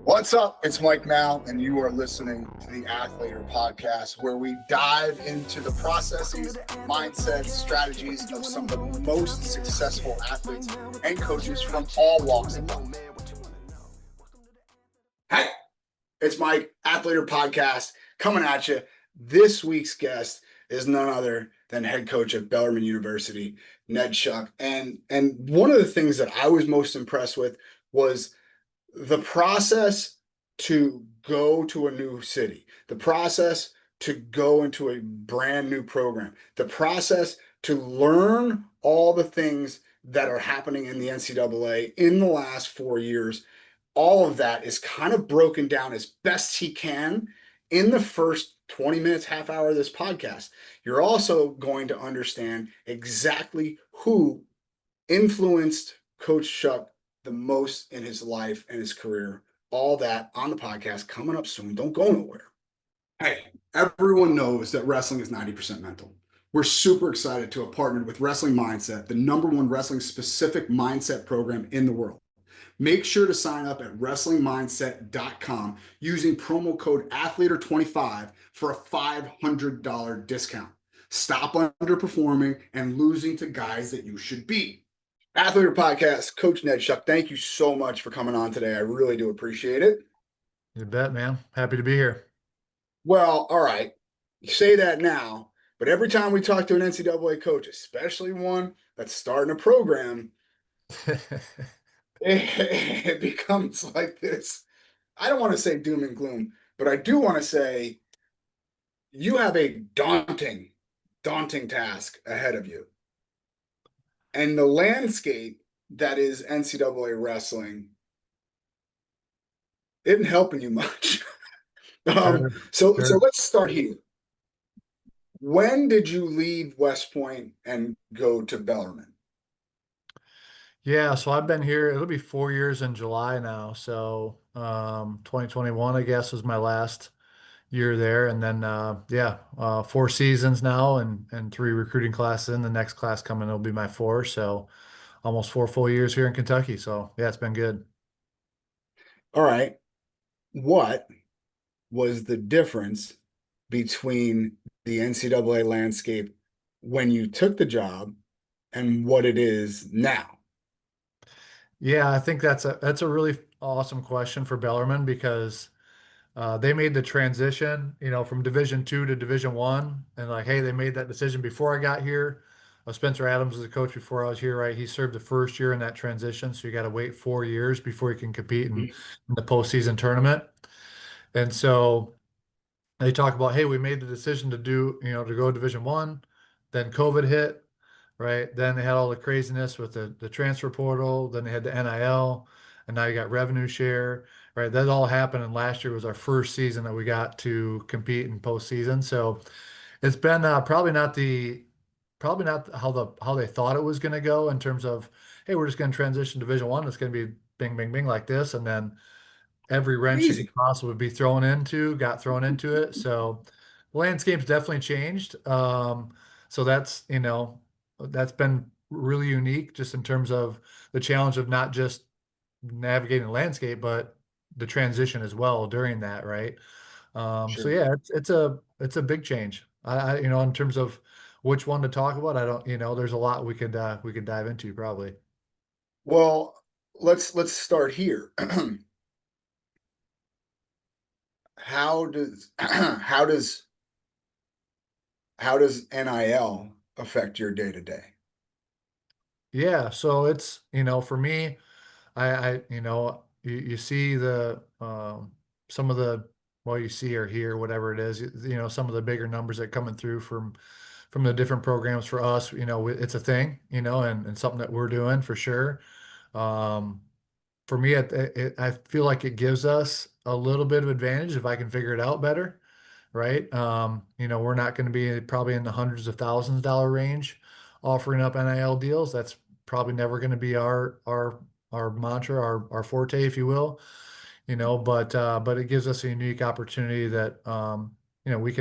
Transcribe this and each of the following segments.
What's up? It's Mike Mal, and you are listening to the Athletor Podcast, where we dive into the processes, mindsets, strategies of some of the most successful athletes and coaches from all walks of life. Hey, it's Mike, Athletor Podcast, coming at you. This week's guest is none other than head coach at Bellarmine University, Ned Shuck. And one of the things that I was most impressed with was the process to go to a new city, the process to go into a brand new program, the process to learn all the things that are happening in the NCAA in the last 4 years. All of that is kind of broken down as best he can in the first 20 minutes, half hour of this podcast. You're also going to understand exactly who influenced Coach Shuck the most in his life and his career. All that on the podcast coming up soon. Don't go nowhere. Hey, everyone knows that wrestling is 90% mental. We're super excited to have partnered with Wrestling Mindset, the #1 wrestling specific mindset program in the world. Make sure to sign up at wrestlingmindset.com using promo code Athletor25 for a $500 discount. Stop underperforming and losing to guys that you should beat. Athletor Podcast, Coach Ned Shuck, thank you so much for coming on today. I really do appreciate it. You bet, man. Happy to be here. Well, all right. You say that now, but every time we talk to an NCAA coach, especially one that's starting a program, it becomes like this. I don't want to say doom and gloom, but I do want to say you have a daunting task ahead of you. And the landscape that is NCAA wrestling isn't helping you much. So let's start here. When did you leave West Point and go to Bellarmine? Yeah, so I've been here. It'll be 4 years in July now. So 2021, I guess, was my last year there. And then 4 seasons now and 3 recruiting classes in. The next class coming will be my 4. So almost 4 full years here in Kentucky. So yeah, it's been good. All right. What was the difference between the NCAA landscape when you took the job and what it is now? Yeah, I think that's a really awesome question for Bellarmine because they made the transition, from Division II to Division I, and like, hey, they made that decision before I got here. Spencer Adams was a coach before I was here, right? He served the first year in that transition, so you got to wait 4 years before you can compete in the postseason tournament. And so they talk about, hey, we made the decision to go Division I, then COVID hit, right? Then they had all the craziness with the transfer portal, then they had the NIL, and now you got revenue share, right? That all happened, and last year was our first season that we got to compete in postseason. So it's been probably not how they thought it was going to go in terms of, hey, we're just going to transition Division I. It's going to be bing, bing, bing like this, and then every wrench you Crazy. could possibly be got thrown into it. So the landscape's definitely changed. So that's been really unique just in terms of the challenge of not just navigating the landscape, but the transition as well during that, right? So Sure. yeah, it's a big change. In terms of which one to talk about, I don't, there's a lot we could dive into probably. Well, let's start here. How does NIL affect your day to day? Yeah, so it's, for me, you see some of the, well, you see or hear, whatever it is, some of the bigger numbers that coming through from the different programs for us, it's a thing, and something that we're doing for sure. Um, for me, I feel like it gives us a little bit of advantage if I can figure it out better, right? We're not going to be probably in the hundreds of thousands dollar range offering up NIL deals. That's probably never going to be our mantra, our forte, if you will. But it gives us a unique opportunity that we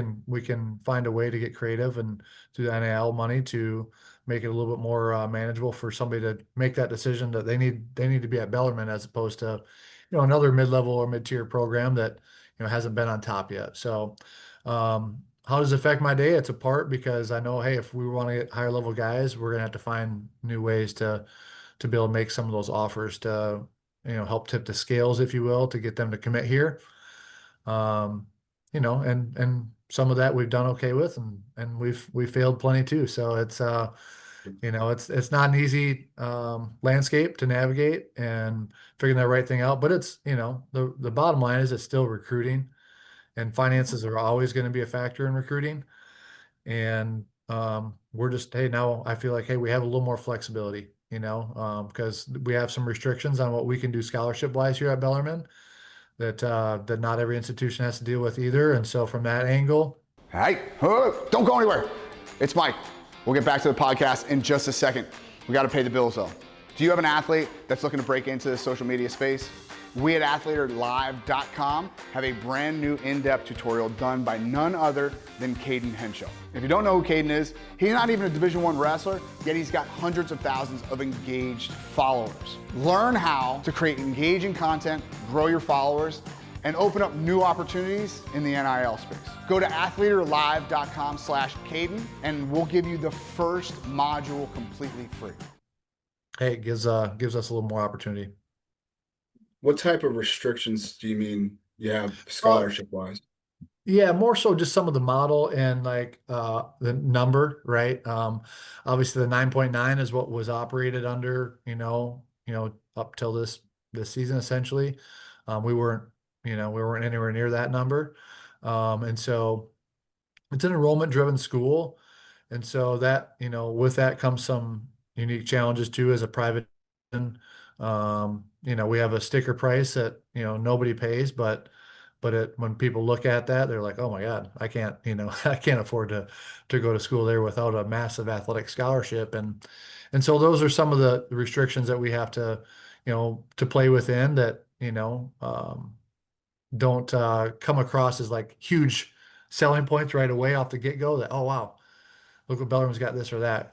can find a way to get creative and through the NIL money to make it a little bit more manageable for somebody to make that decision that they need to be at Bellarmine as opposed to another mid-level or mid-tier program that, hasn't been on top yet. So, how does it affect my day? It's a part because I know, hey, if we want to get higher level guys, we're gonna have to find new ways to be able to make some of those offers to, help tip the scales, if you will, to get them to commit here. Um, and some of that we've done okay with, and we've failed plenty too. So it's not an easy landscape to navigate and figuring that right thing out. But it's, the bottom line is it's still recruiting, and finances are always going to be a factor in recruiting. And we're just, hey, now I feel like, hey, we have a little more flexibility, because we have some restrictions on what we can do scholarship wise here at Bellarmine that not every institution has to deal with either. And so from that angle, Hey, don't go anywhere. It's Mike. We'll get back to the podcast in just a second. We got to pay the bills though. Do you have an athlete that's looking to break into the social media space? We at athletorlive.com have a brand new in-depth tutorial done by none other than Caden Henshaw. If you don't know who Caden is, he's not even a Division I wrestler, yet he's got hundreds of thousands of engaged followers. Learn how to create engaging content, grow your followers, and open up new opportunities in the NIL space. Go to athletorlive.com/Caden and we'll give you the first module completely free. hey, it gives us a little more opportunity. What type of restrictions do you mean you have Uh, scholarship wise? Yeah, more so just some of the model and like the number, right? Obviously the 9.9 is what was operated under, up till this season essentially. We weren't, we weren't anywhere near that number. And so it's an enrollment driven school. And so that, with that comes some unique challenges too as a private. We have a sticker price that, nobody pays, but when people look at that, they're like, oh my God, I can't, I can't afford to go to school there without a massive athletic scholarship. And so those are some of the restrictions that we have to play within that, don't come across as like huge selling points right away off the get-go that, oh wow, look what Bellarmine's got this or that.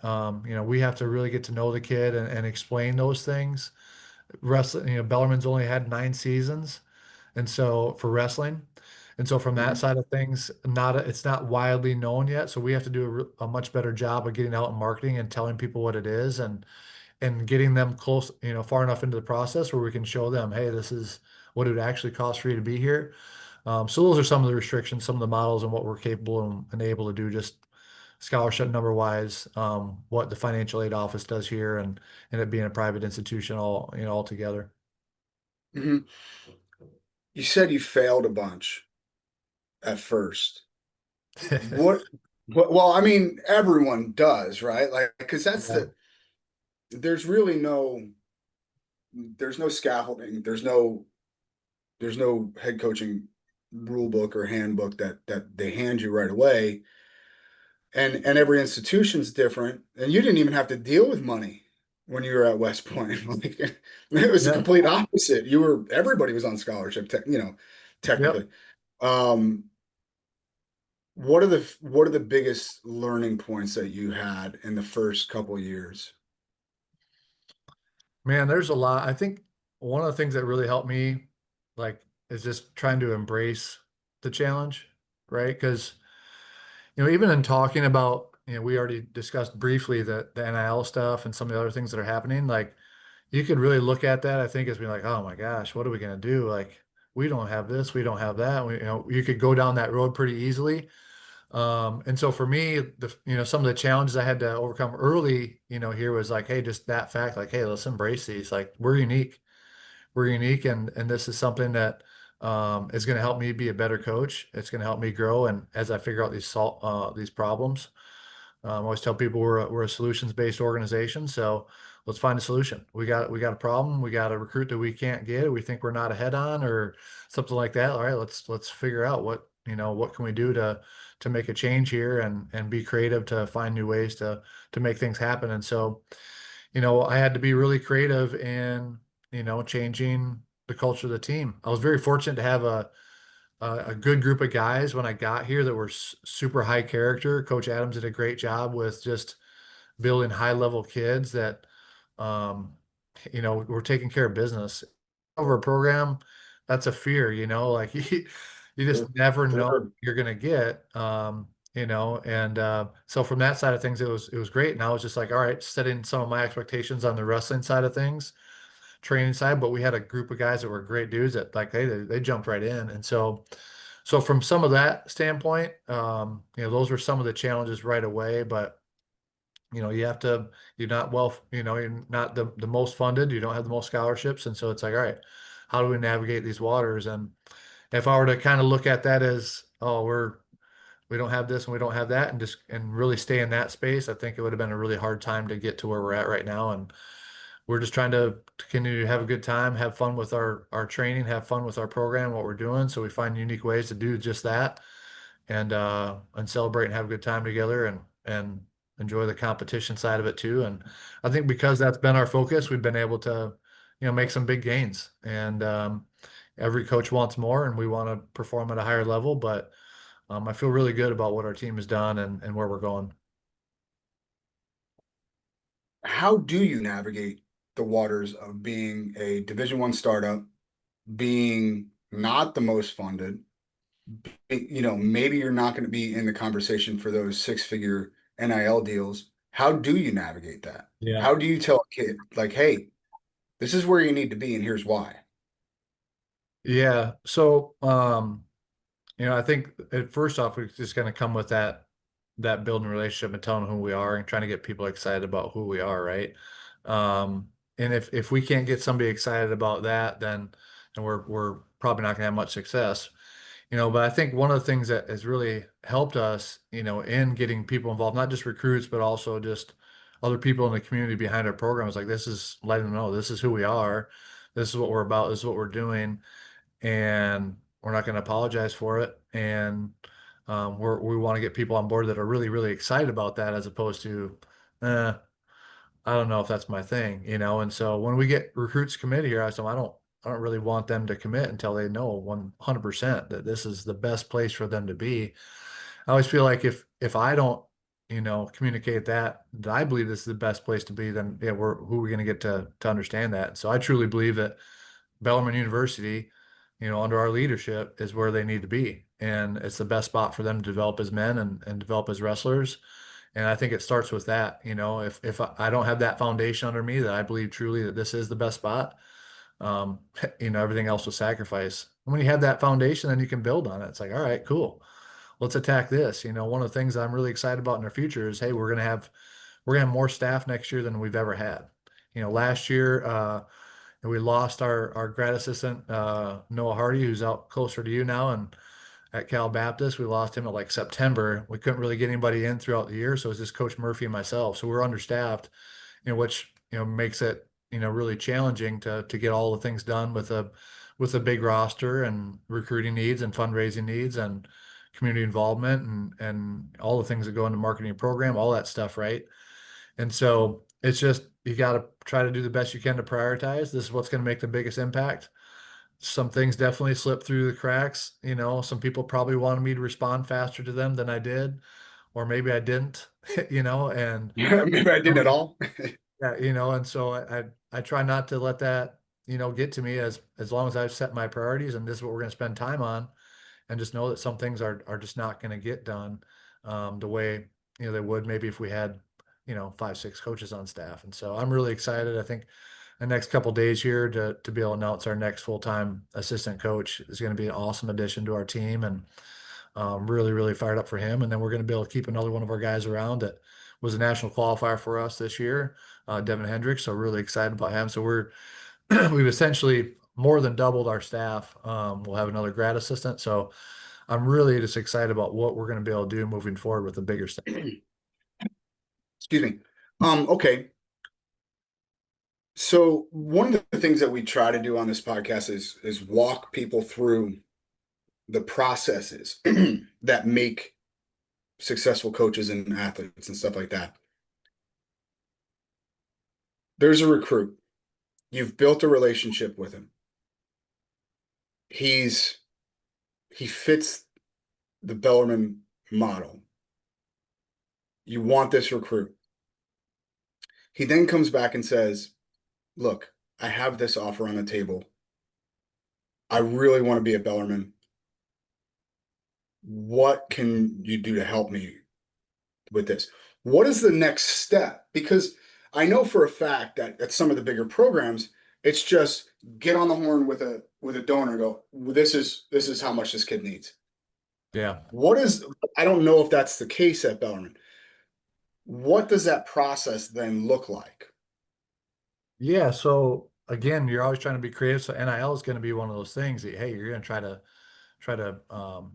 We have to really get to know the kid and explain those things. Wrestling, Bellarmine's only had 9 seasons. And so for wrestling, and so from that Mhm. side of things, it's not widely known yet. So we have to do a much better job of getting out and marketing and telling people what it is and getting them close, far enough into the process where we can show them, hey, this is what it would actually cost for you to be here. So those are some of the restrictions, some of the models, and what we're capable and able to do, just scholarship number wise, what the financial aid office does here, and it being a private institution all together. Mhm. You said you failed a bunch at first. What, well, I mean, everyone does, right? Like, because Yeah. there's really there's no scaffolding, there's no head coaching rule book or handbook that they hand you right away. And every institution's different. And you didn't even have to deal with money when you were at West Point. Like, it was the Yeah. complete opposite. Everybody was on scholarship, technically. Yep. Um, what are the biggest learning points that you had in the first couple years? Man, there's a lot. I think one of the things that really helped me, like, is just trying to embrace the challenge, right? Because, even in talking about, we already discussed briefly the NIL stuff and some of the other things that are happening. Like, you could really look at that, I think, as being like, oh my gosh, what are we going to do? Like, we don't have this, we don't have that. You could go down that road pretty easily. And so for me, some of the challenges I had to overcome early, here was like, hey, just that fact, like, hey, let's embrace these. Like, we're unique, and this is something that is going to help me be a better coach. It's going to help me grow, and as I figure out these problems, I always tell people we're a solutions based organization. So let's find a solution. We got a problem. We got a recruit that we can't get. We think we're not ahead on, or something like that. All right, let's figure out what can we do to make a change here and be creative to find new ways to make things happen. And so, I had to be really creative in changing the culture of the team. I was very fortunate to have a good group of guys when I got here that were super high character. Coach Adams did a great job with just building high level kids that, were taking care of business. over a program, that's a fear, like you just never know what Sure. you're gonna get. And so from that side of things, it was great. And I was just like, all right, setting some of my expectations on the wrestling side of things, training side, but we had a group of guys that were great dudes that like they jumped right in. And so from some of that standpoint, those were some of the challenges right away. But you have to, you're not you're not the most funded, you don't have the most scholarships. And so it's like, all right, how do we navigate these waters? And if I were to kind of look at that as, oh, we don't have this and we don't have that, and just and really stay in that space, I think it would have been a really hard time to get to where we're at right now. And we're just trying to continue to have a good time, have fun with our training, have fun with our program, what we're doing. So we find unique ways to do just that, and celebrate and have a good time together, and enjoy the competition side of it too. And I think because that's been our focus, we've been able to, make some big gains. And every coach wants more, and we want to perform at a higher level. But I feel really good about what our team has done and where we're going. How do you navigate the waters of being a Division I startup, being not the most funded? Maybe you're not going to be in the conversation for those six-figure NIL deals. How do you navigate that? Yeah. How do you tell a kid, like, hey, this is where you need to be, and here's why? Yeah. So, I think first off, we're just going to come with that building relationship and telling who we are and trying to get people excited about who we are, right? And if we can't get somebody excited about that, then we're probably not going to have much success. But I think one of the things that has really helped us, in getting people involved, not just recruits, but also just other people in the community behind our program, is like, this is letting them know this is who we are, this is what we're about, this is what we're doing, and we're not going to apologize for it. And we want to get people on board that are really, really excited about that, as opposed to, eh, I don't know if that's my thing, And so when we get recruits committed here, I don't really want them to commit until they know 100% that this is the best place for them to be. I always feel like if I don't, communicate that I believe this is the best place to be, then yeah, who are we going to get to understand that? So I truly believe that Bellarmine University, under our leadership, is where they need to be. And it's the best spot for them to develop as men and develop as wrestlers. And I think it starts with that. If I don't have that foundation under me, that I believe truly that this is the best spot, um, everything else will sacrifice. And when you have that foundation, then you can build on it. It's like, all right, cool. Let's attack this. One of the things I'm really excited about in our future is, hey, we're gonna have more staff next year than we've ever had. Last year, and we lost our grad assistant, Noah Hardy, who's out closer to you now, and at Cal Baptist. We lost him at like September. We couldn't really get anybody in throughout the year, so it was just Coach Murphy and myself. So we're understaffed, which makes it really challenging to get all the things done with a big roster and recruiting needs and fundraising needs and community involvement and all the things that go into marketing program, all that stuff, right? And so it's just, you got to try to do the best you can to prioritize. This is what's going to make the biggest impact. Some things definitely slip through the cracks. Some people probably wanted me to respond faster to them than I did, or maybe I didn't, and Maybe I didn't at all. yeah, and so I try not to let that, get to me, as long as I've set my priorities and this is what we're going to spend time on, and just know that some things are just not going to get done the way they would maybe if we had 5, 6 coaches on staff. And so I'm really excited. I think the next couple days here to be able to announce our next full-time assistant coach is going to be an awesome addition to our team, and really, really fired up for him. And then we're going to be able to keep another one of our guys around that was a national qualifier for us this year, Devin Hendricks. So really excited about him. So we've essentially more than doubled our staff. We'll have another grad assistant. So I'm really just excited about what we're going to be able to do moving forward with the bigger staff. Excuse me. Okay. So one of the things that we try to do on this podcast is walk people through the processes that make successful coaches and athletes and stuff like that. There's a recruit. You've built a relationship with him. He fits the Bellarmine model. You want this recruit. He then comes back and says, look, I have this offer on the table. I really want to be a Bellarmine. What can you do to help me with this? What is the next step? Because I know for a fact that at some of the bigger programs, it's just get on the horn with a donor and go, this is how much this kid needs. Yeah. What is I don't know if that's the case at Bellarmine. What does that process then look like? Yeah. So again, you're always trying to be creative. So NIL is going to be one of those things that, hey, you're going to try to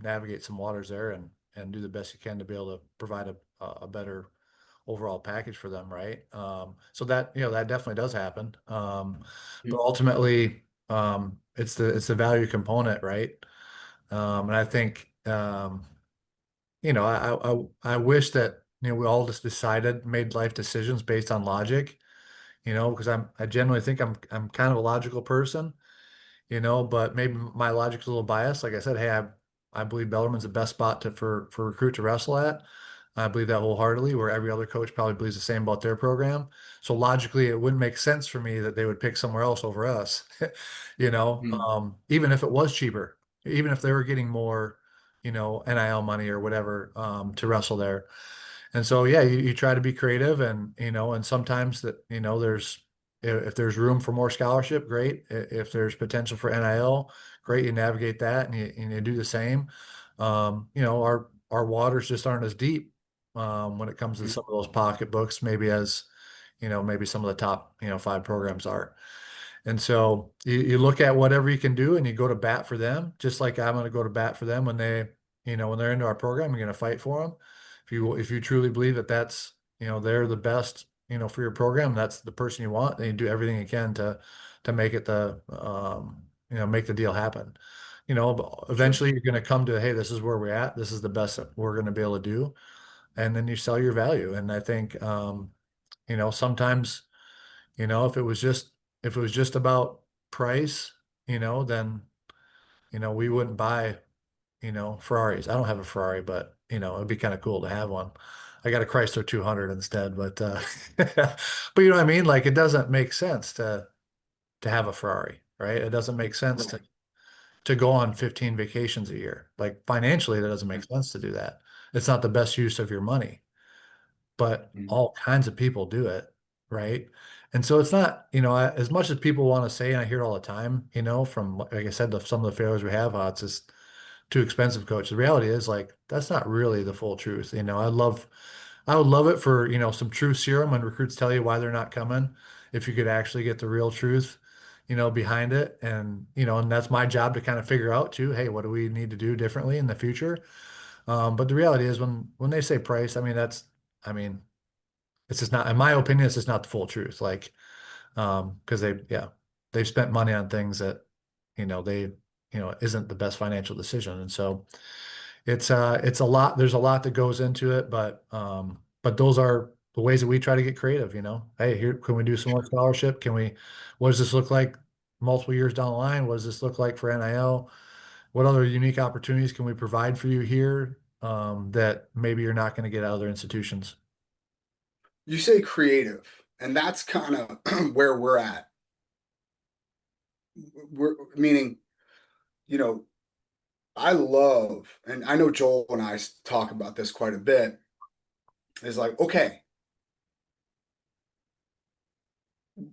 navigate some waters there and do the best you can to be able to provide a better overall package for them, right? So that that definitely does happen. But ultimately, it's the value component, right? And I think I wish that we all just decided, made life decisions based on logic, because I generally think I'm kind of a logical person, but maybe my logic's a little biased. Like I said, hey, I believe Bellarmine's the best spot for recruit to wrestle at. I believe that wholeheartedly, where every other coach probably believes the same about their program. So logically, it wouldn't make sense for me that they would pick somewhere else over us, Mm. even if it was cheaper, even if they were getting more, NIL money or whatever, to wrestle there. And so, yeah, you try to be creative and sometimes that, if there's room for more scholarship, great. If there's potential for NIL, great. You navigate that and you do the same. Our waters just aren't as deep, when it comes to Mhm. some of those pocketbooks, maybe as, maybe some of the top, five programs are. And so you look at whatever you can do and you go to bat for them, just like I'm going to go to bat for them when when they're into our program, you're going to fight for them. If you truly believe that that's, they're the best, for your program, that's the person you want, then you do everything you can to make it make the deal happen. But Sure, eventually you're going to come to, hey, this is where we're at. This is the best that we're going to be able to do. And then you sell your value. And I think, sometimes, if it was just about price, then, we wouldn't buy, Ferraris. I don't have a Ferrari, but, it'd be kind of cool to have one. I got a Chrysler 200 instead, but, but you know what I mean? Like it doesn't make sense to have a Ferrari, right? It doesn't make sense right. to go on 15 vacations a year. Like financially, that doesn't make sense to do that. It's not the best use of your money, but Mhm. all kinds of people do it, right? And so it's not, as much as people want to say, and I hear it all the time, from like I said, some of the failures we have, it's just too expensive, coach. The reality is like that's not really the full truth. I would love it for, some true serum when recruits tell you why they're not coming. If you could actually get the real truth, behind it. And that's my job to kind of figure out too, hey, what do we need to do differently in the future? But the reality is when they say price, I mean, it's just not, in my opinion, it's just not the full truth. Like, because they've spent money on things that, they, isn't the best financial decision. And so it's a lot, there's a lot that goes into it, but those are the ways that we try to get creative. Hey, here, can we do some more Sure. scholarship? What does this look like multiple years down the line? What does this look like for NIL? What other unique opportunities can we provide for you here, that maybe you're not going to get out of other institutions? You say creative, and that's kind of where we're at. We're meaning, you know, I love, and I know Joel and I talk about this quite a bit, is like, okay,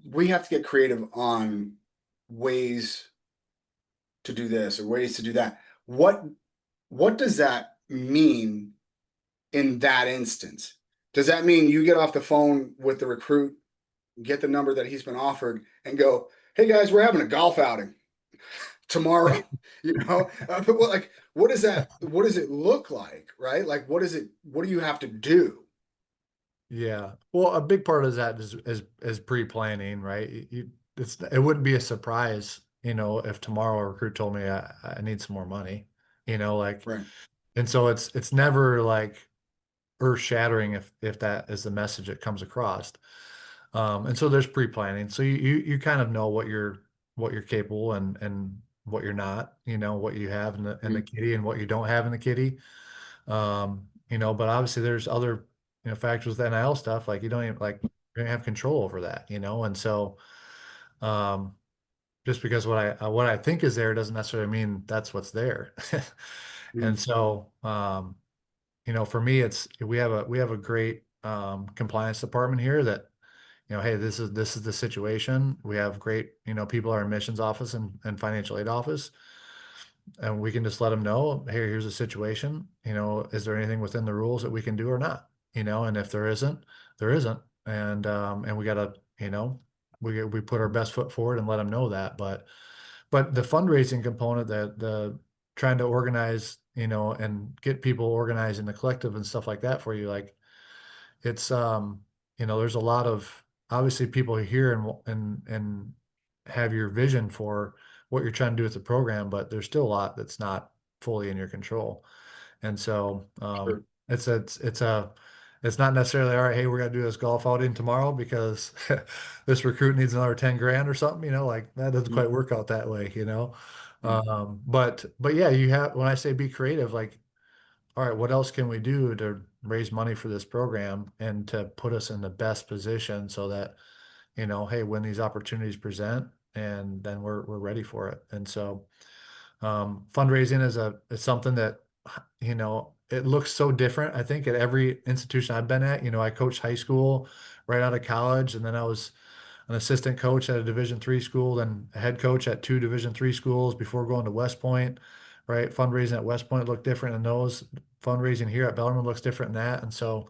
we have to get creative on ways to do this or ways to do that. What does that mean in that instance? Does that mean you get off the phone with the recruit, get the number that he's been offered, and go, "Hey guys, we're having a golf outing tomorrow." But like, what does that? What does it look like, right? Like, what is it? What do you have to do? Yeah. Well, a big part of that is pre-planning, right? It wouldn't be a surprise, if tomorrow a recruit told me I need some more money, like, Right. and so it's never like earth-shattering if that is the message that comes across. And so there's pre-planning. So you kind of know what you're capable and what you're not, what you have in the Mhm. kitty and what you don't have in the kitty. But obviously there's other, factors with NIL stuff, like you don't even like you don't have control over that, and so, um, just because what I think is there doesn't necessarily mean that's what's there. And Mm. so, for me, it's we have a great compliance department here that, hey, this is the situation. We have great, people in our admissions office and financial aid office, and we can just let them know, hey, here's the situation. Is there anything within the rules that we can do or not? And if there isn't, there isn't, and we gotta, we put our best foot forward and let them know that. But the fundraising component, that the trying to organize, and get people organized in the collective and stuff like that for you, like it's there's a lot of obviously people here and have your vision for what you're trying to do with the program, but there's still a lot that's not fully in your control. And so Sure. it's not necessarily, all right, hey, we're gonna do this golf outing tomorrow because this recruit needs another 10 grand or something, like that doesn't Mm. quite work out that way. Mm. But yeah, you have, when I say be creative, like, all right, what else can we do to raise money for this program and to put us in the best position so that, hey, when these opportunities present, and then we're ready for it. And so fundraising is something that, it looks so different. I think at every institution I've been at, I coached high school right out of college, and then I was an assistant coach at a Division 3 school, then a head coach at two Division 3 schools before going to West Point, right? Fundraising at West Point looked different than those. Fundraising here at Bellarmine looks different than that. And so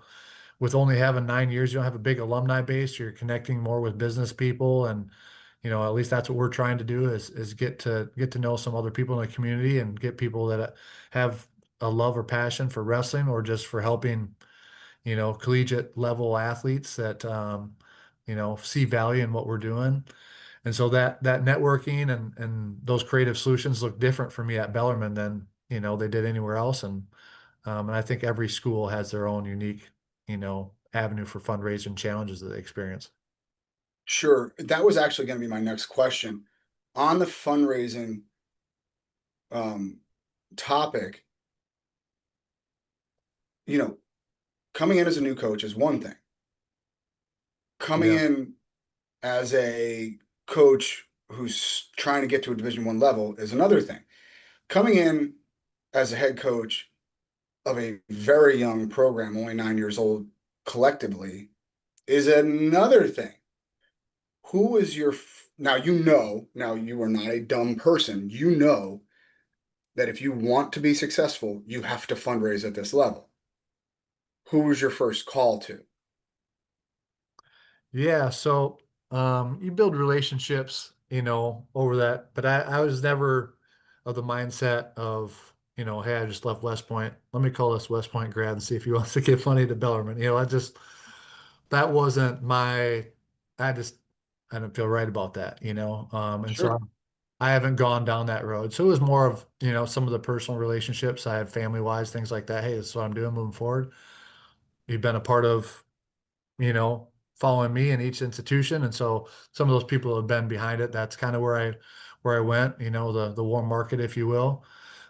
with only having 9 years, you don't have a big alumni base. You're connecting more with business people, and at least that's what we're trying to do is get to know some other people in the community and get people that have a love or passion for wrestling or just for helping, collegiate level athletes that see value in what we're doing. And so that networking and those creative solutions look different for me at Bellarmine than they did anywhere else. And I think every school has their own unique avenue for fundraising challenges that they experience. Sure. That was actually going to be my next question. On the fundraising um, topic, you know, coming in as a new coach is one thing. Coming Yeah. in as a coach who's trying to get to a Division 1 level is another thing. Coming in as a head coach of a very young program, only 9 years old collectively, is another thing. Who is your now now you are not a dumb person. You know that if you want to be successful, you have to fundraise at this level. Who was your first call to? Yeah, so you build relationships, over that. But I was never of the mindset of, hey, I just left West Point. Let me call this West Point grad and see if he wants to give money to Bellarmine. That wasn't my, I just, I didn't feel right about that, and so Sure. I haven't gone down that road. So it was more of, some of the personal relationships I had family wise, things like that. Hey, this is what I'm doing moving forward. You've been a part of, following me in each institution. And so some of those people have been behind it. That's kind of where I went, the warm market, if you will.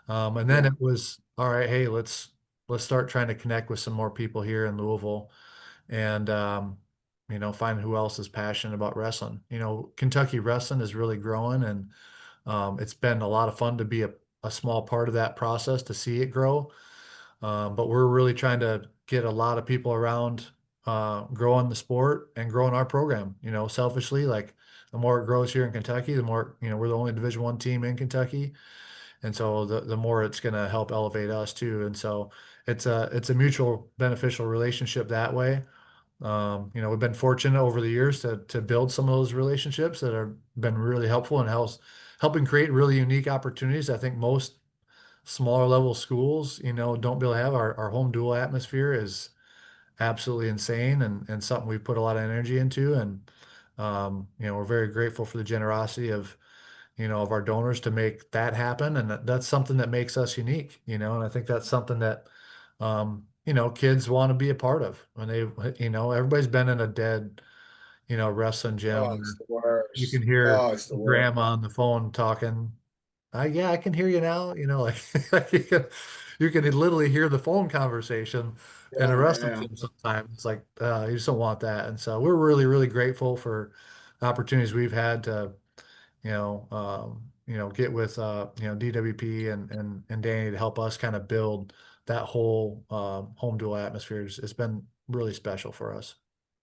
And then Yeah. it was, all right, hey, let's start trying to connect with some more people here in Louisville and find who else is passionate about wrestling. Kentucky wrestling is really growing, and it's been a lot of fun to be a small part of that process to see it grow. But we're really trying to get a lot of people around growing the sport and growing our program. Selfishly, like the more it grows here in Kentucky, the more, we're the only Division 1 team in Kentucky. And so the more it's going to help elevate us too. And so it's a mutual beneficial relationship that way. We've been fortunate over the years to build some of those relationships that have been really helpful and helping create really unique opportunities. I think most smaller level schools, don't really have our home dual atmosphere is absolutely insane and something we put a lot of energy into. And, we're very grateful for the generosity of our donors to make that happen. And that's something that makes us unique, and I think that's something that, kids want to be a part of when everybody's been in a dead, wrestling gym Oh, it's where the you can worst. hear Oh, it's the worst. grandma on the phone talking. Yeah, I can hear you now. Like, like you can literally hear the phone conversation in a Yeah, wrestling yeah. gym sometimes. It's like, you just don't want that. And so we're really, really grateful for the opportunities we've had to, get with DWP and Danny to help us kind of build that whole home dual atmosphere. It's been really special for us.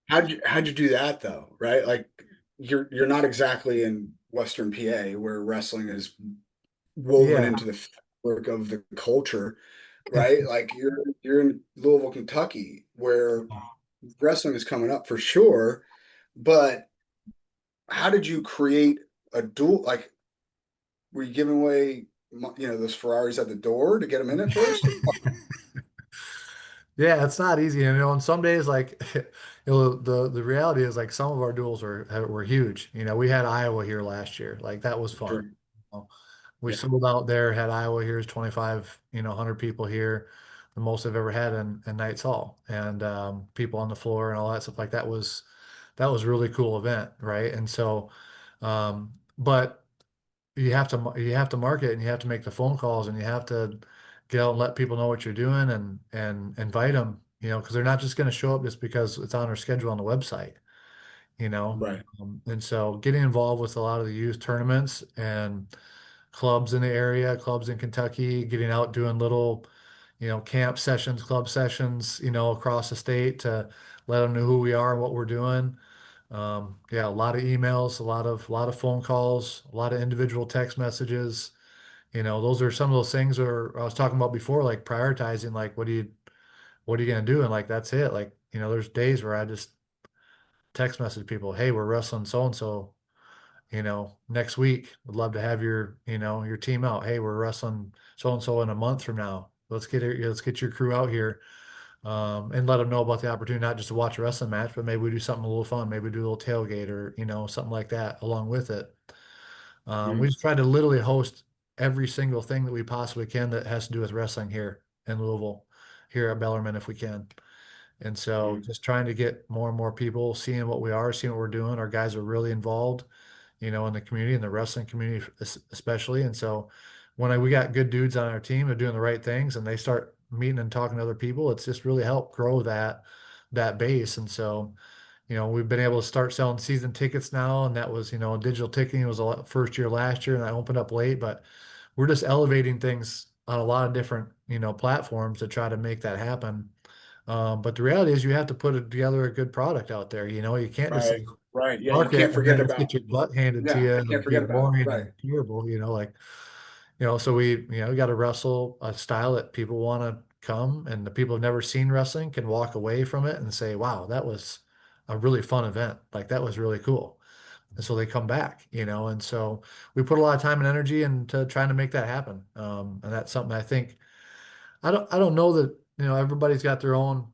How'd you do that though? Right? Like you're not exactly in Western PA where wrestling is woven Yeah. into the fabric of the culture, right? Like you're in Louisville, Kentucky, where wrestling is coming up for sure, but how did you create a dual like were you giving away those Ferraris at the door to get them in at first? Yeah, it's not easy. And, on some days, like, the reality is like some of our duels were huge. We had Iowa here last year. Like that was fun. Sure. You know, we Yeah. sold out there, had Iowa here is 25, 100 people here, the most I've ever had in Knights Hall, and people on the floor and all that stuff. Like that was a really cool event, right? And so, but you have to market and you have to make the phone calls and you have to get out and let people know what you're doing and invite them, because they're not just going to show up just because it's on our schedule on the website, you know. Right. And so getting involved with a lot of the youth tournaments and clubs in the area, clubs in Kentucky, getting out doing little, camp sessions, club sessions, across the state to let them know who we are and what we're doing. Yeah, a lot of emails, a lot of phone calls, a lot of individual text messages. Those are some of those things where I was talking about before, like prioritizing, like what are you gonna do? And like that's it. Like, there's days where I just text message people, hey, we're wrestling so and so, next week. Would love to have your team out. Hey, we're wrestling so and so in a month from now. Let's get your crew out here, and let them know about the opportunity, not just to watch a wrestling match, but maybe we do something a little fun. Maybe we do a little tailgate or, something like that along with it. We Mhm. just try to literally host every single thing that we possibly can that has to do with wrestling here in Louisville, here at Bellarmine, if we can. And so Mhm. just trying to get more and more people seeing what we are, seeing what we're doing. Our guys are really involved, in the community, in the wrestling community especially. And so when we got good dudes on our team, they're doing the right things and they start meeting and talking to other people, it's just really helped grow that base. And so, we've been able to start selling season tickets now, and that was, digital ticketing was a first year last year, and I opened up late, but we're just elevating things on a lot of different, platforms to try to make that happen. But the reality is you have to put together a good product out there. You can't just Right. Right. Yeah. You market can't and forget then just get about. your butt handed to Yeah. you I can't and be forget about it. boring Right. and terrible, like, so we got to wrestle a style that people want to come and the people who've never seen wrestling can walk away from it and say, wow, that was a really fun event. Like that was really cool. And so they come back, and so we put a lot of time and energy into trying to make that happen. And that's something I think I don't know that, everybody's got their own,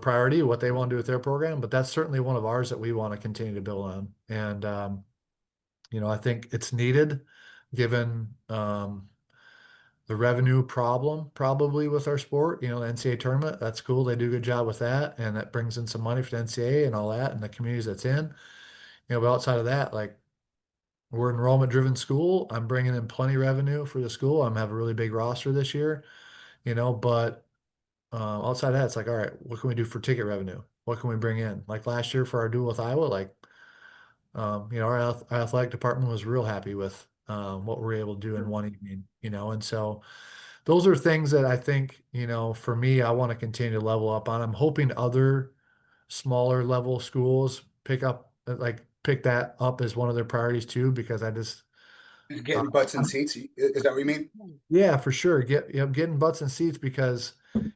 priority, what they want to do with their program, but that's certainly one of ours that we want to continue to build on. And I think it's needed given the revenue problem probably with our sport, the NCAA tournament. That's cool. They do a good job with that. And that brings in some money for the NCAA and all that and the communities that's in. But outside of that, like we're an enrollment driven school. I'm bringing in plenty of revenue for the school. I'm have a really big roster this year, but outside of that, it's like, all right, what can we do for ticket revenue? What can we bring in? Like last year for our duel with Iowa, like, our athletic department was real happy with what we were able to do in Sure. one evening, and so those are things that I think, for me, I want to continue to level up on. I'm hoping other smaller level schools pick that up as one of their priorities too, because I just, uh, Getting butts in seats. Is that what you mean? yeah, for sure. Getting butts in seats because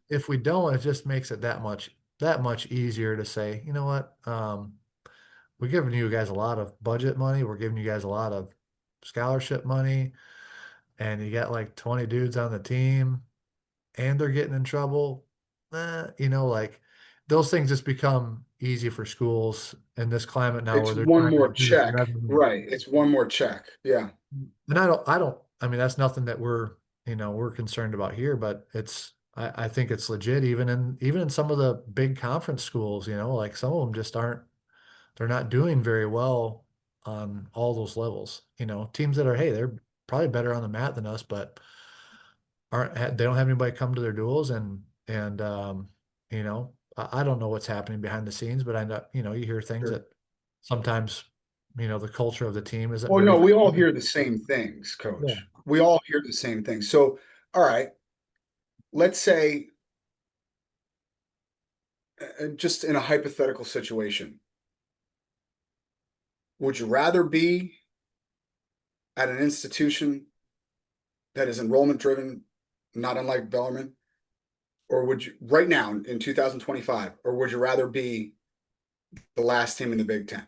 if we don't, it just makes it that much easier to say, you know what, we're giving you guys a lot of budget money, we're giving you guys a lot of scholarship money, and you got like 20 dudes on the team, and they're getting in trouble. Like those things just become easy for schools in this climate now It's where they're one trying to more increase check. revenue. Right. It's one more check. Yeah. And I don't, I mean, that's nothing that we're concerned about here, but I think it's legit even in some of the big conference schools, like some of them just they're not doing very well on all those levels. Teams that are, hey, they're probably better on the mat than us, but they don't have anybody come to their duels and I don't know what's happening behind the scenes, but I know, you hear things Sure. that sometimes the culture of the team isn't Well, very no, we all good. hear the same things, Yeah. coach. We all hear the same things. So, all right, let's say just in a hypothetical situation, would you rather be at an institution that is enrollment driven, not unlike Bellarmine, or would you right now in 2025, or would you rather be the last team in the Big Ten?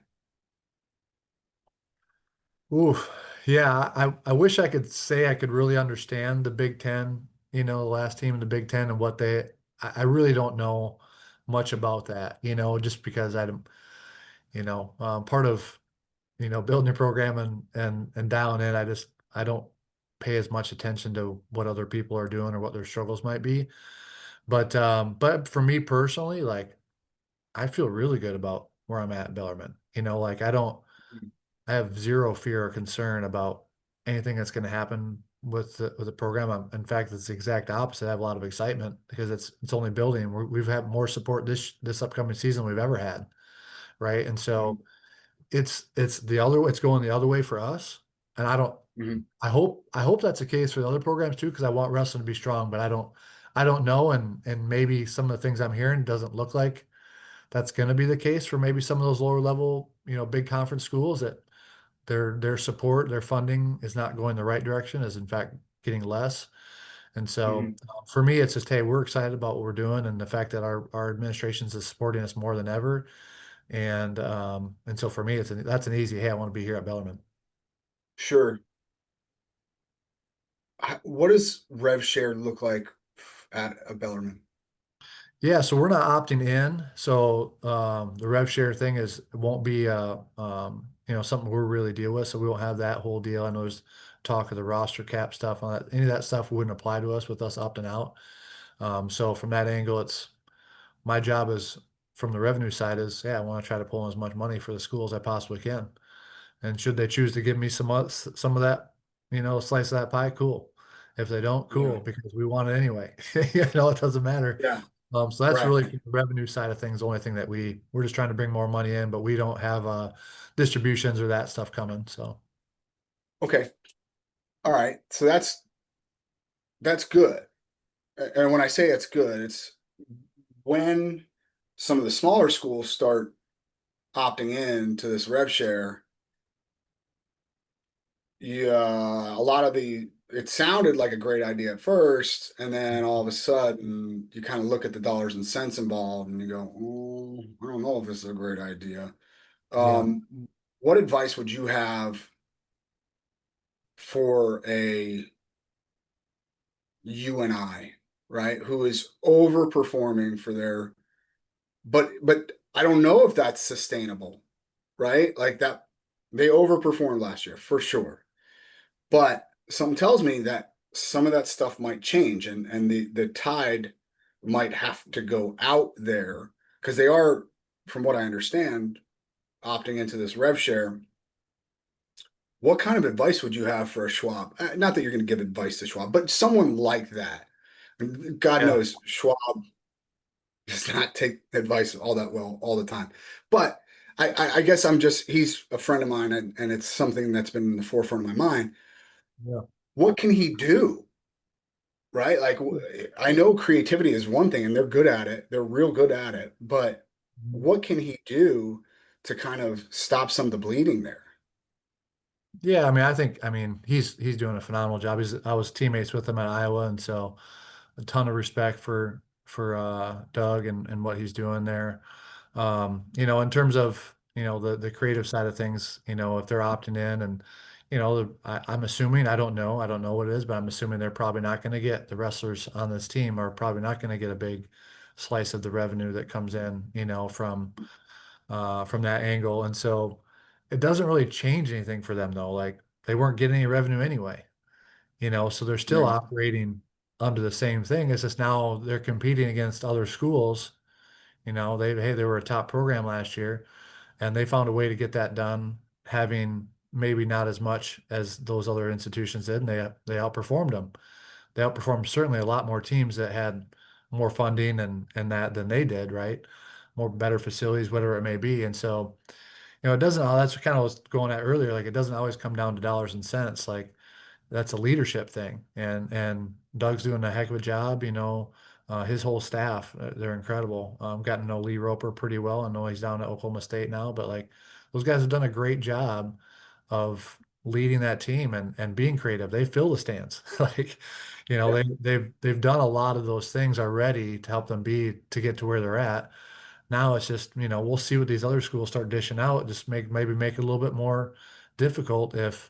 Ooh, yeah. I wish I could say I could really understand the Big Ten, the last team in the Big Ten and what I really don't know much about that, just because part of, building a program and dialing in, I don't pay as much attention to what other people are doing or what their struggles might be. But for me personally, like I feel really good about where I'm at in Bellarmine. Like I have zero fear or concern about anything that's going to happen with the program. In fact, it's the exact opposite. I have a lot of excitement because it's only building. We've had more support this upcoming season we've ever had, right? And so Mhm, it's going the other way for us. And mhm, I hope that's the case for the other programs too, because I want wrestling to be strong, but I don't know, and maybe some of the things I'm hearing doesn't look like that's going to be the case for maybe some of those lower level, big conference schools that their support, their funding is not going the right direction, is in fact getting less. And so mhm. for me, it's just, hey, we're excited about what we're doing and the fact that our administrations is supporting us more than ever. And so for me, that's an easy, hey, I want to be here at Bellarmine. Sure. What does rev share look like at a Bellarmine? Yeah, so we're not opting in. So the rev share thing it won't be something we'll really deal with. So we won't have that whole deal. I know there's talk of the roster cap stuff on that. Any of that stuff wouldn't apply to us with us opting out. So from that angle, it's my job is from the revenue side is, yeah, I want to try to pull in as much money for the school as I possibly can. And should they choose to give me some of that, slice of that pie, cool. If they don't, Yeah. cool, because we want it anyway. It doesn't matter. Yeah. So that's Right. really the revenue side of things, the only thing that we're just trying to bring more money in, but we don't have distributions or that stuff coming. So Okay. All right. So that's good. And when I say it's good, it's when some of the smaller schools start opting in to this rev share, yeah, a lot of it sounded like a great idea at first, and then all of a sudden you kind of look at the dollars and cents involved and you go, oh, I don't know if this is a great idea. yeah. Um, what advice would you have for a UNI, right, who is overperforming for their, but I don't know if that's sustainable, right? Like that, they overperformed last year for sure. But something tells me that some of that stuff might change and the tide might have to go out there because they are, from what I understand, opting into this rev share. What kind of advice would you have for a Schwab? Not that you're going to give advice to Schwab, but someone like that. And God Yeah. knows Schwab does not take advice all that well all the time. But I guess he's a friend of mine and it's something that's been in the forefront of my mind. Yeah. What can he do? Right? Like I know creativity is one thing and they're good at it. They're real good at it. But what can he do to kind of stop some of the bleeding there? Yeah, I mean, he's doing a phenomenal job. I was teammates with him at Iowa, and so a ton of respect for Doug and what he's doing there. In terms of the creative side of things, if they're opting in and I'm assuming I don't know what it is, but I'm assuming they're probably not going to get the wrestlers on this team are probably not going to get a big slice of the revenue that comes in, from that angle. And so it doesn't really change anything for them though. Like they weren't getting any revenue anyway, so they're still Yeah. operating under the same thing. It's just now they're competing against other schools. They were a top program last year and they found a way to get that done, having maybe not as much as those other institutions did, and they outperformed them. They outperformed certainly a lot more teams that had more funding and that than they did, right? More better facilities, whatever it may be. And so It doesn't, that's kind of what I was going at earlier. Like, it doesn't always come down to dollars and cents. Like, that's a leadership thing. And Doug's doing a heck of a job, his whole staff, they're incredible. Gotten to know Lee Roper pretty well. I know he's down at Oklahoma State now, but like those guys have done a great job of leading that team and being creative. They fill the stands. Like, Yeah. they've done a lot of those things already to help them to get to where they're at. Now it's just, we'll see what these other schools start dishing out, just maybe make it a little bit more difficult if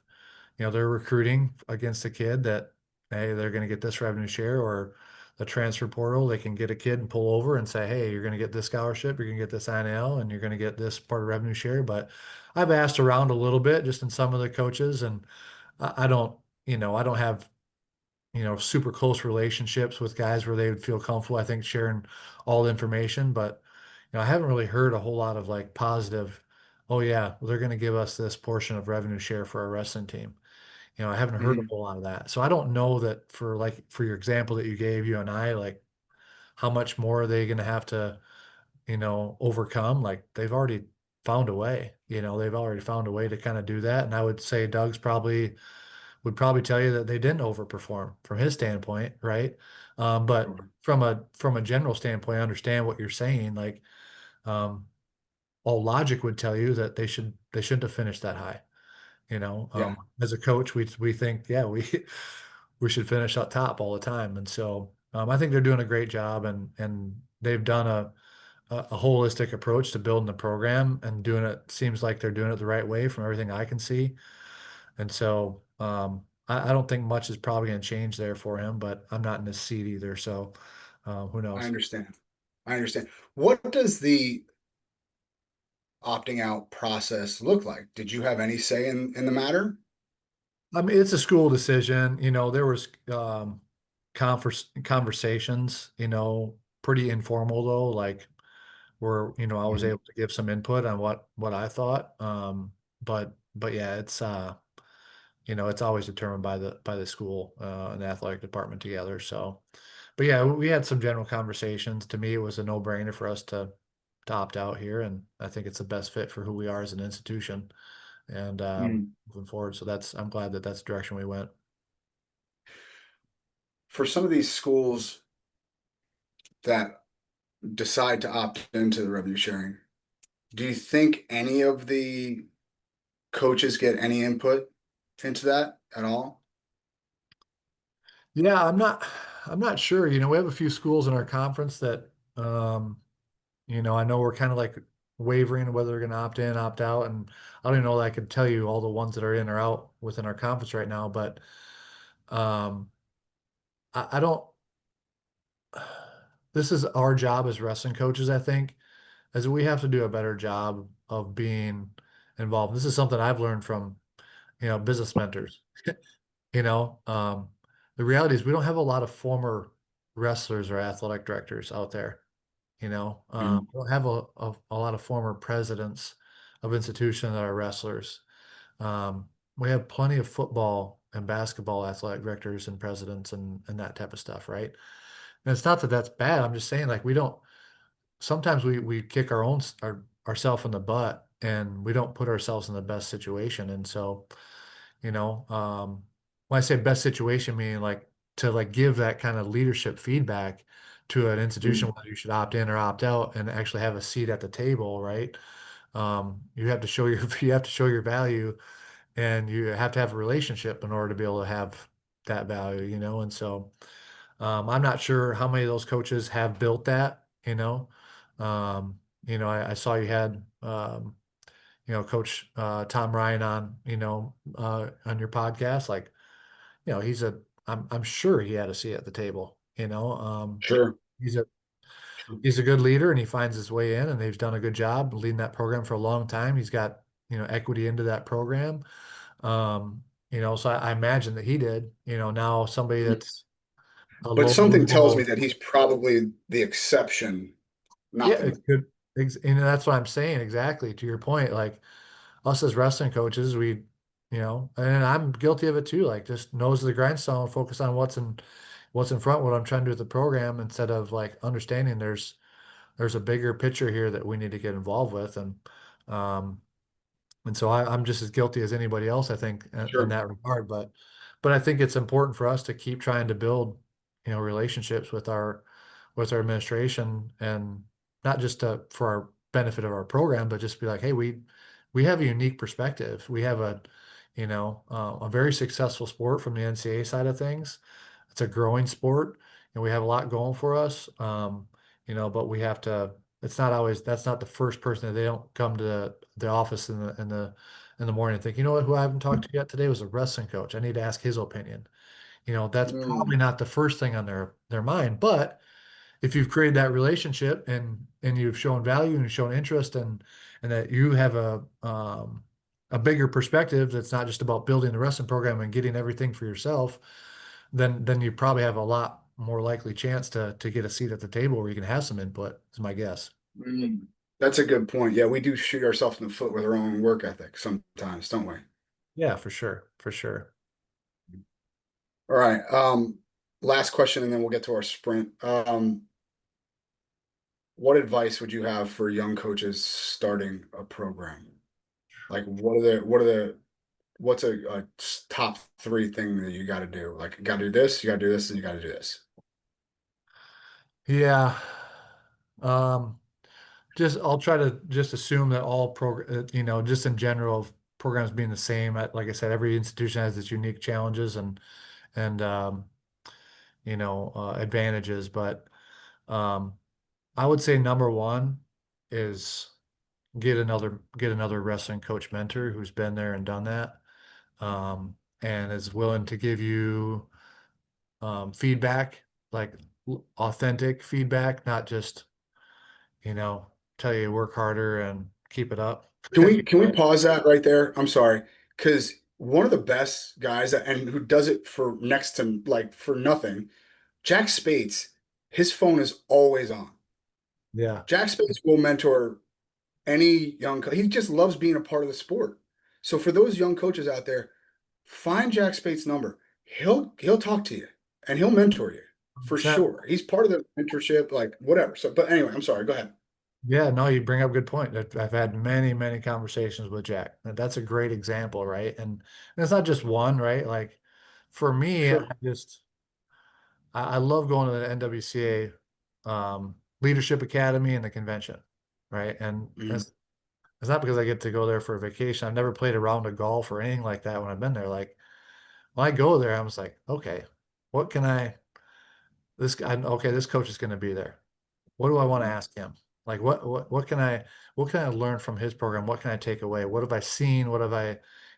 they're recruiting against a kid that, hey, they're going to get this revenue share, or the transfer portal, they can get a kid and pull over and say, hey, you're going to get this scholarship, you're going to get this NIL, and you're going to get this part of revenue share. But I've asked around a little bit just in some of the coaches, and I don't, I don't have, super close relationships with guys where they would feel comfortable, I think, sharing all the information. But, I haven't really heard a whole lot of like positive, oh yeah, they're going to give us this portion of revenue share for our wrestling team. I haven't heard a Mhm. whole lot of that. So I don't know that for your example that you gave, you and I, like how much more are they going to have to, overcome? Like they've already found a way, they've already found a way to kind of do that. And I would say Doug's probably would probably tell you that they didn't overperform from his standpoint, right? But from a general standpoint, I understand what you're saying. Like, um, all logic would tell you that they shouldn't have finished that high. Yeah, As a coach, we think, yeah, we should finish up top all the time. And so I think they're doing a great job, and they've done a holistic approach to building the program and doing it. Seems like they're doing it the right way from everything I can see. And so I don't think much is probably going to change there for him, but I'm not in his seat either. So who I knows? understand. I understand. What does the opting out process look like? Did you have any say in the matter? I mean, it's a school decision. There was conversations, pretty informal though, like where, I was Mhm. able to give some input on what I thought. But yeah, it's always determined by the school and the athletic department together. So, but yeah, we had some general conversations. To me, it was a no-brainer for us to opt out here, and I think it's the best fit for who we are as an institution and Mm. moving forward. So I'm glad that that's the direction we went. For some of these schools that decide to opt into the revenue sharing, do you think any of the coaches get any input into that at all? Yeah, I'm not sure. We have a few schools in our conference that I know we're kind of like wavering whether they're going to opt in, opt out, and I don't even know that I could tell you all the ones that are in or out within our conference right now, but um I don't this is our job as wrestling coaches, I think, is we have to do a better job of being involved. This is something I've learned from, business mentors. You know, um, the reality is we don't have a lot of former wrestlers or athletic directors out there. Mm. We don't have a lot of former presidents of institutions that are wrestlers. We have plenty of football and basketball athletic directors and presidents and that type of stuff, right? And it's not that that's bad. I'm just saying, like, we don't. Sometimes we kick ourselves in the butt, and we don't put ourselves in the best situation. And so, you know, um, when I say best situation, meaning like to like give that kind of leadership feedback to an institution, Mm. whether you should opt in or opt out, and actually have a seat at the table, right? You have to show your you have to show your value, and you have to have a relationship in order to be able to have that value. And so I'm not sure how many of those coaches have built that. I saw you had Coach Tom Ryan on your podcast. Like, he's I'm sure he had a seat at the table. Sure. He's a he's a good leader, and he finds his way in, and he's done a good job leading that program for a long time. He's got, equity into that program. So I imagine that he did. Now somebody that's a But lower something tells me level. that he's probably the exception, Yeah, not the. it could. That's what I'm saying exactly to your point. Like us as wrestling coaches, and I'm guilty of it too. Like just nose to the grindstone, focus on what's in front, what I'm trying to do with the program, instead of like understanding there's a bigger picture here that we need to get involved with. And um, And so I'm just as guilty as anybody else, I think, in Sure. that regard. But I think it's important for us to keep trying to build, relationships with our administration, and not just for our benefit of our program, but just be like, hey, we have a unique perspective. We have a very successful sport from the NCAA side of things. It's a growing sport, and we have a lot going for us. But we have to. It's not always that's not the first person that they don't come to the office in the morning and think, you know what, who I haven't talked to yet today was a wrestling coach. I need to ask his opinion. That's Mm, probably not the first thing on their mind, but if you've created that relationship and you've shown value and shown interest, and that you have a bigger perspective that's not just about building the wrestling program and getting everything for yourself, then you probably have a lot more likely chance to get a seat at the table where you can have some input, is my guess. mm. That's a good point. Yeah, we do shoot ourselves in the foot with our own work ethic sometimes, don't we? Yeah, for sure. For sure. All right. Last question, and then we'll get to our sprint. What advice would you have for young coaches starting a program? Like, what's a top three thing that you got to do? Like, you got to do this, you got to do this, and you got to do this. Yeah. Um, just I'll try to just assume that just in general, programs being the same. Like I said, every institution has its unique challenges and advantages. But um, I would say number one is get another wrestling coach mentor who's been there and done that, and is willing to give you feedback, like authentic feedback, not just you know tell you to work harder and keep it up. Can we pause that right there? I'm sorry, because one of the best guys and who does it for next to like for nothing, Jack Spates, his phone is always on. Yeah, Jack Spates will mentor any he just loves being a part of the sport. So for those young coaches out there, find Jack Spates' number. He'll talk to you and he'll mentor you for 100%. sure. He's part of the mentorship, like whatever. So, but anyway, I'm sorry. Go ahead. Yeah, no, you bring up a good point. I've had many, many conversations with Jack. That's a great example, right? And it's not just one, right? Like for me, Sure. I love going to the NWCA Leadership Academy and the convention, right? And Mhm. it's not because I get to go there for a vacation. I've never played a round of golf or anything like that when I've been there. Like when I go there, I'm just like, okay, what can I this guy okay, this coach is going to be there. What do I want to ask him? Like what can I learn from his program? What can I take away? What have I seen? What have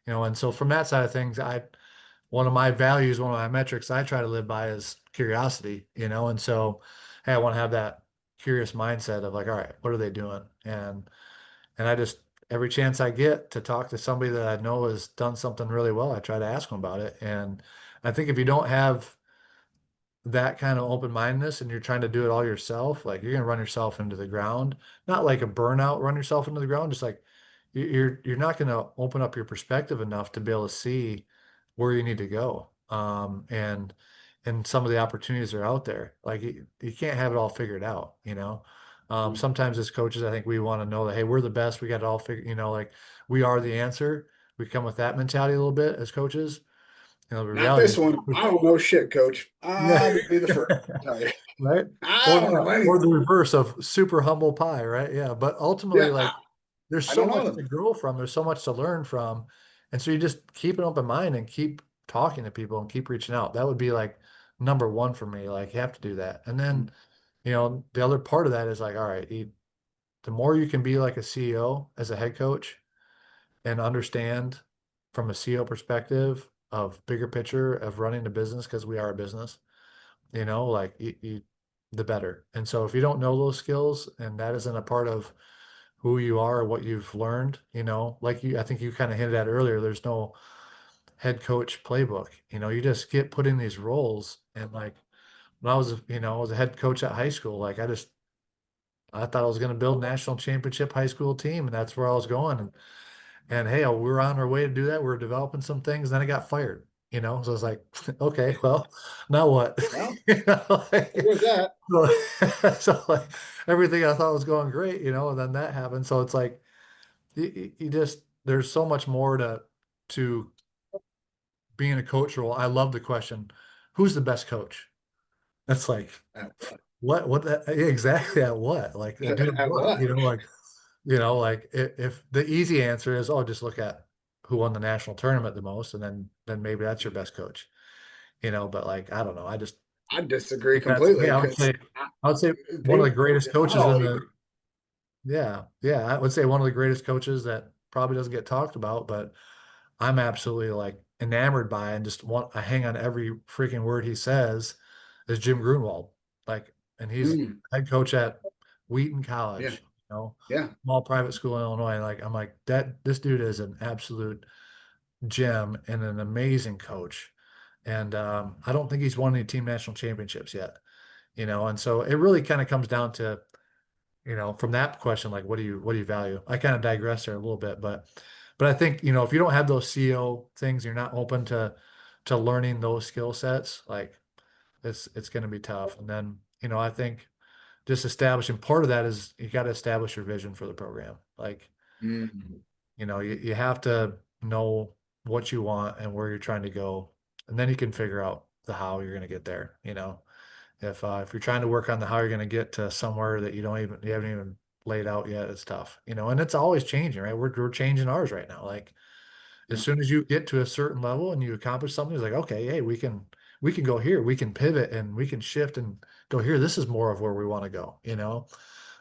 and so from that side of things, one of my values, one of my metrics I try to live by is curiosity, and so hey, I want to have that curious mindset of like, all right, what are they doing? And I just every chance I get to talk to somebody that I know has done something really well, I try to ask them about it. And I think if you don't have that kind of open-mindedness and you're trying to do it all yourself, like you're gonna run yourself into the ground. Not like a burnout, run yourself into the ground, just like you're not gonna open up your perspective enough to be able to see where you need to go. And some of the opportunities that are out there. Like you can't have it all figured out. Sometimes as coaches, I think we want to know that, hey, we're the best, we got it all figured, like we are the answer. We come with that mentality a little bit as coaches. The Not reality this is, one. I don't know shit, coach. yeah. I'll be the first to tell you. Right? I Or don't know or anything. the reverse of super humble pie, right? Yeah. But ultimately, Yeah, like there's I so don't know much to them. grow from, there's so much to learn from. And so you just keep an open mind and keep talking to people and keep reaching out. That would be like number one for me. Like you have to do that. And then, the other part of that is like, all right, the more you can be like a CEO as a head coach and understand from a CEO perspective of bigger picture of running the business, because we are a business, like the better. And so if you don't know those skills and that isn't a part of who you are or what you've learned, like I think you kind of hinted at earlier, there's no head coach playbook. You just get put in these roles. And like when I was a head coach at high school, like I thought I was going to build a national championship high school team, and that's where I was going. And hey, we were on our way to do that. We were developing some things. Then I got fired, so I was like, okay, well, now what? Well, there Like, goes that. so everything I thought was going great, and then that happened. So it's like you just there's so much more to being a coach role. I love the question, who's the best coach? That's like, At what that yeah, exactly at what? Like doing at what? what? Like if the easy answer is, oh, just look at who won the national tournament the most, and then maybe that's your best coach. But like I don't know. I just I disagree think that's completely yeah, because I would say one of they the greatest not coaches all in the equal. yeah, I would say one of the greatest coaches that probably doesn't get talked about, but I'm absolutely like enamored by and just I hang on every freaking word he says is Jim Grunwald. Like, and he's Mm, head coach at Wheaton yeah, College, yeah. small private school in Illinois. Like, I'm like that. This dude is an absolute gem and an amazing coach. And I don't think he's won any team national championships yet. And so it really kind of comes down to from that question, like what do you value? I kind of digress there a little bit, but I think, if you don't have those CO things, you're not open to learning those skill sets, like it's going to be tough. And then, I think just establishing part of that is you got to establish your vision for the program. Like, Mm, you have to know what you want and where you're trying to go, and then you can figure out the how you're going to get there. If you're trying to work on the how you're going to get to somewhere that you haven't even laid out yet, it's tough. And it's always changing, right? We're changing ours right now. Like as yeah. soon as you get to a certain level and you accomplish something, it's like, okay, hey, we can go here, we can pivot and we can shift and go here. This is more of where we want to go.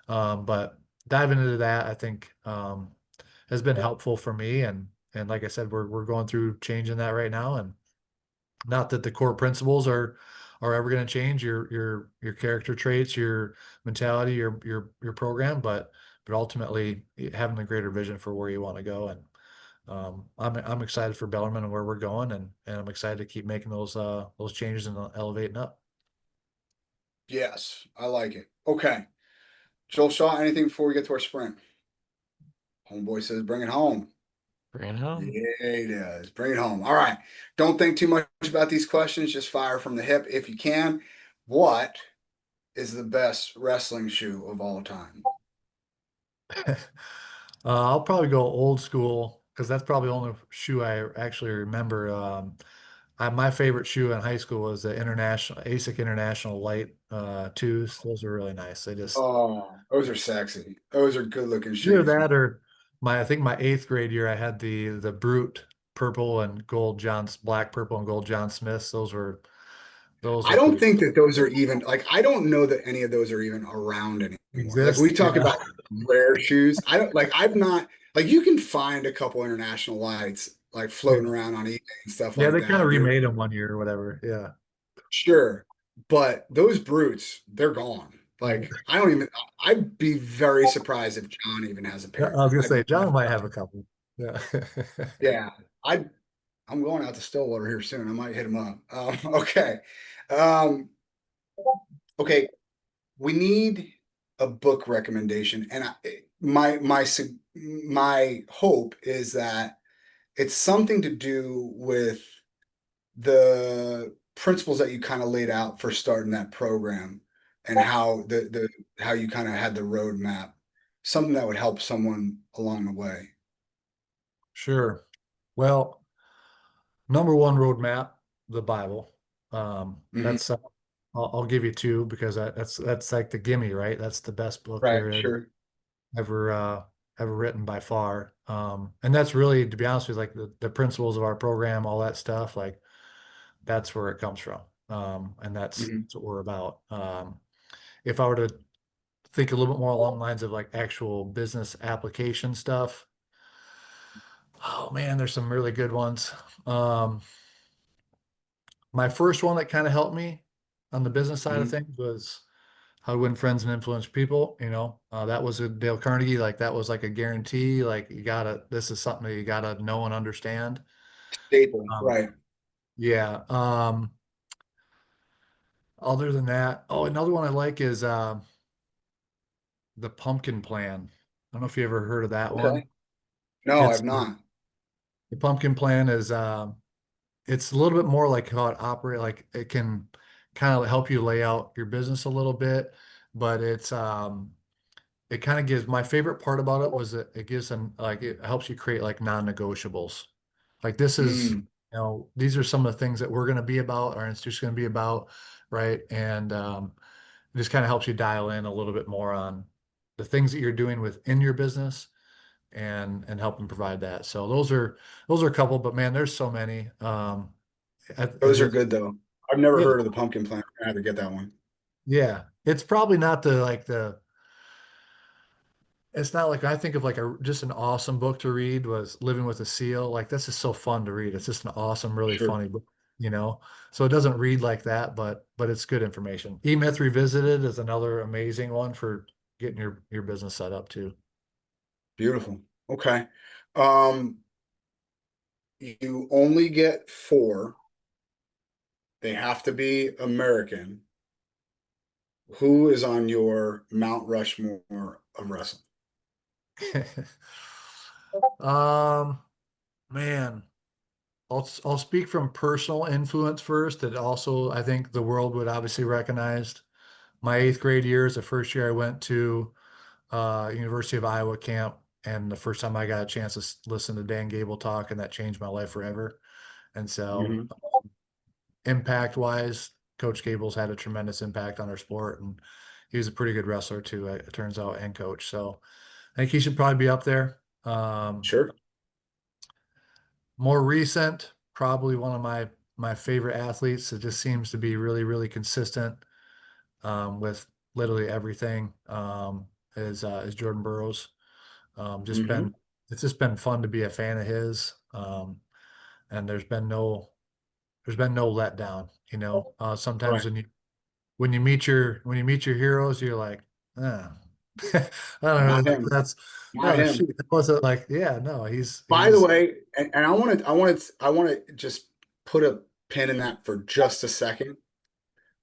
But diving into that, I think has been helpful for me. And like I said, we're going through changing that right now. And not that the core principles are ever going to change your character traits, your mentality, your program, but ultimately having a greater vision for where you want to go. And I'm excited for Bellarmine and where we're going, and I'm excited to keep making those changes and elevating up. Yes, I like it. Okay. Joel Shaw, anything before we get to our sprint? Homeboy says bring it home. Bring it home. Yeah, he does. Bring it home. All right. Don't think too much about these questions. Just fire from the hip if you can. What is the best wrestling shoe of all time? I'll probably go old school because that's probably the only shoe I actually remember. My favorite shoe in high school was the ASIC International Light twos. Those are really nice. They just Oh, those are sexy. Those are good looking either shoes, man. that or I think my eighth grade year I had the Brute purple and gold black, purple and gold John Smiths. Those I were don't pretty think that those are even like I don't know that any of those are even around anymore. Like we exist. talk Yeah. about rare shoes. I don't like I've not like you can find a couple international lights like floating Yeah. around on eBay and stuff Yeah, like they kind of that. They're remade them one year or whatever. Yeah. sure, but those brutes, they're gone. Yeah. Like I don't even I'd be very surprised if John even has a I pair. was gonna I'd say be John might have a couple. Yeah. yeah. I I'm going out to Stillwater here soon. I might hit him up. Okay. Um, okay. We need a book recommendation, and my hope is that it's something to do with the principles that you kind of laid out for starting that program, and how the how you kind of had the roadmap, something that would help someone along the way. Sure. Well, number one roadmap, the Bible. Mhm. That's I'll give you two because that's like the gimme, right? That's the best book Right. there is Sure. ever ever written by far. And that's really, to be honest with you, like the principles of our program, all that stuff, like that's where it comes from. And Mhm. that's what we're about. If I were to think a little bit more along the lines of like actual business application stuff, oh man, there's some really good ones. Um, my first one that kind of helped me on the business side of Mhm. things was How to Win Friends and Influence People. That was a Dale Carnegie. Like that was like a guarantee. Like this is something that you gotta know and understand. Staple. Um, Right. yeah. Other than that, oh, another one I like is the Pumpkin Plan. I don't know if you ever heard of that one. Okay. No, It's I've not. the Pumpkin Plan is it's a little bit more like how it operates. Like it can kind of help you lay out your business a little bit, but it kind of gives, my favorite part about it was that it gives them, like, it helps you create like non-negotiables. Like this is, Mm, these are some of the things that we're going to be about, our institute's going to be about, right? And it just kind of helps you dial in a little bit more on the things that you're doing within your business and help them provide that. So those are a couple, but man, there's so many. It those are just, good though. I've never yeah, heard of the pumpkin plant. I have to get that one. yeah. It's probably not it's not like I think of like just an awesome book to read was Living with a Seal. Like this is so fun to read. It's just an awesome, really Sure. funny book, you know. So it doesn't read like that, but it's good information. E-Myth Revisited is another amazing one for getting your business set up too. Beautiful. Okay. Um, you only get four. They have to be American. Who is on your Mount Rushmore of wrestling? Um, man, I'll speak from personal influence first. That also I think the world would obviously recognize. My eighth grade year is the first year I went to University of Iowa camp, and the first time I got a chance to listen to Dan Gable talk, and that changed my life forever. And so, Hmm. impact wise, Coach Gable's had a tremendous impact on our sport, and he was a pretty good wrestler too, it turns out, and coach. So I think he should probably be up there. Sure. More recent, probably one of my favorite athletes that just seems to be really, really consistent with literally everything is Jordan Burroughs. Just Hmm. been it's just been fun to be a fan of his. And there's been no letdown. Sometimes Right. when you meet your heroes, you're like, ah. I don't really Not think him. that's Not oh him. shoot. That wasn't like, yeah, no, By the he's way, and I want to just put a pin in that for just a second.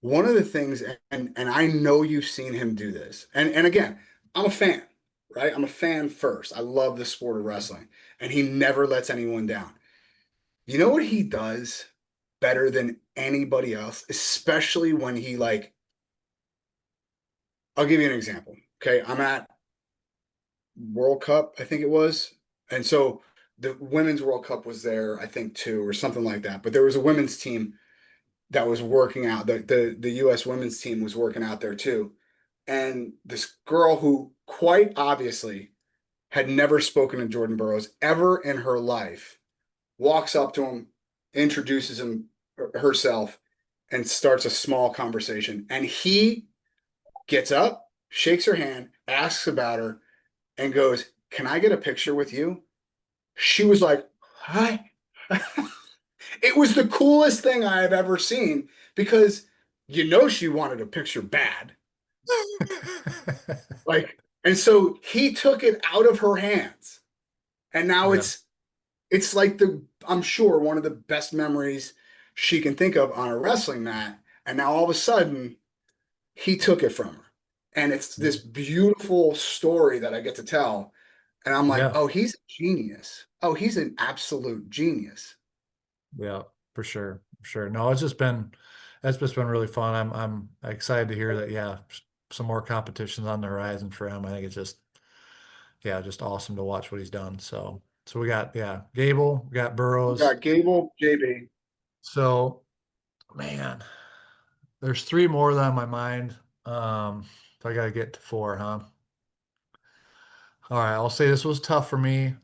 One of the things, and I know you've seen him do this, and again, I'm a fan, right? I'm a fan first. I love the sport of wrestling, and he never lets anyone down. You know what he does better than anybody else, especially when he like, I'll give you an example. Okay, I'm at World Cup, I think it was. And so the Women's World Cup was there, I think, too, or something like that. But there was a women's team that was working out. The US women's team was working out there too. And this girl who quite obviously had never spoken to Jordan Burroughs ever in her life walks up to him, introduces him herself, and starts a small conversation. And he gets up, shakes her hand, asks about her, and goes, "Can I get a picture with you?" She was like, "Hi." It was the coolest thing I have ever seen because she wanted a picture bad. Like, and so he took it out of her hands. And now yeah, it's like I'm sure one of the best memories she can think of on a wrestling mat. And now all of a sudden he took it from her. And it's this beautiful story that I get to tell. And I'm like, yeah, oh, he's a genius. Oh, he's an absolute genius. yeah, for sure, for sure. No, it's just been really fun. I'm excited to hear that. Yeah, some more competitions on the horizon for him. I think it's just yeah, just awesome to watch what he's done. So we got, yeah, Gable, we got We Burrows. got Gable, JB. So man, there's three more that on my mind. So I got to get to four, huh? All right, I'll say this was tough for me,